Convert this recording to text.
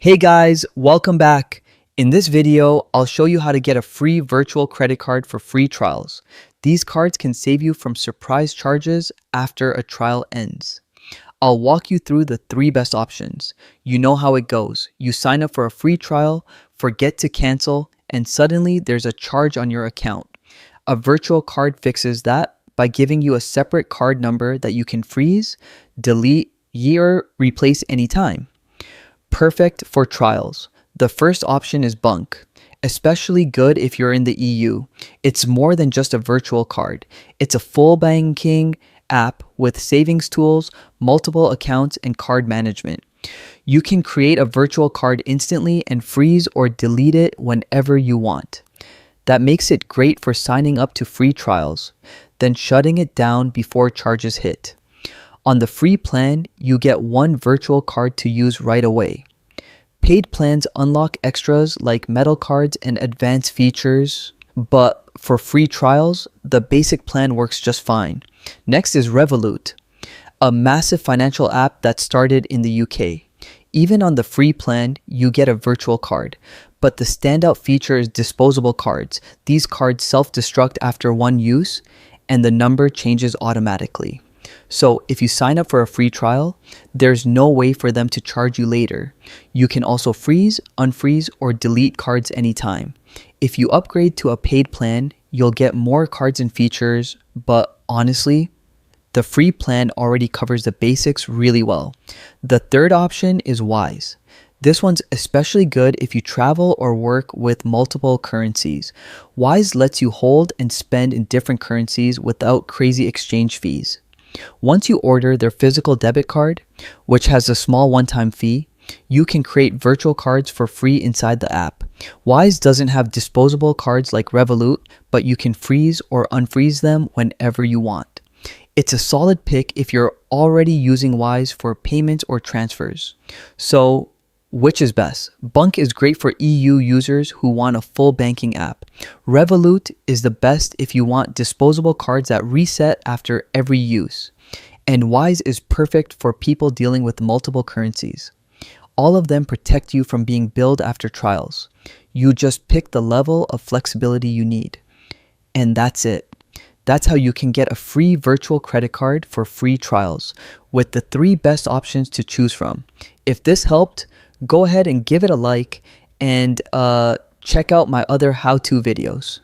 Hey guys, welcome back. In this video, I'll show you how to get a free virtual credit card for free trials. These cards can save you from surprise charges after a trial ends. I'll walk you through the three best options. You know how it goes. You sign up for a free trial, forget to cancel, and suddenly there's a charge on your account. A virtual card fixes that by giving you a separate card number that you can freeze, delete, or replace anytime. Perfect for trials. The first option is Bunk, especially good if you're in the EU. It's more than just a virtual card. It's a full banking app with savings tools, multiple accounts, and card management. You can create a virtual card instantly and freeze or delete it whenever you want. That makes it great for signing up to free trials, then shutting it down before charges hit. On the free plan, you get one virtual card to use right away. Paid plans unlock extras like metal cards and advanced features, but for free trials, the basic plan works just fine. Next is Revolut, a massive financial app that started in the UK. Even on the free plan, you get a virtual card, but the standout feature is disposable cards. These cards self-destruct after one use, and the number changes automatically. So if you sign up for a free trial, there's no way for them to charge you later. You can also freeze, unfreeze, or delete cards anytime. If you upgrade to a paid plan, you'll get more cards and features, but honestly, the free plan already covers the basics really well. The third option is Wise. This one's especially good if you travel or work with multiple currencies. Wise lets you hold and spend in different currencies without crazy exchange fees. Once you order their physical debit card, which has a small one-time fee, you can create virtual cards for free inside the app. Wise doesn't have disposable cards like Revolut, but you can freeze or unfreeze them whenever you want. It's a solid pick if you're already using Wise for payments or transfers. So, which is best? Bunk is great for EU users who want a full banking app. Revolut is the best if you want disposable cards that reset after every use. And Wise is perfect for people dealing with multiple currencies. All of them protect you from being billed after trials. You just pick the level of flexibility you need. And that's it. That's how you can get a free virtual credit card for free trials with the three best options to choose from. If this helped, go ahead and give it a like and check out my other how-to videos.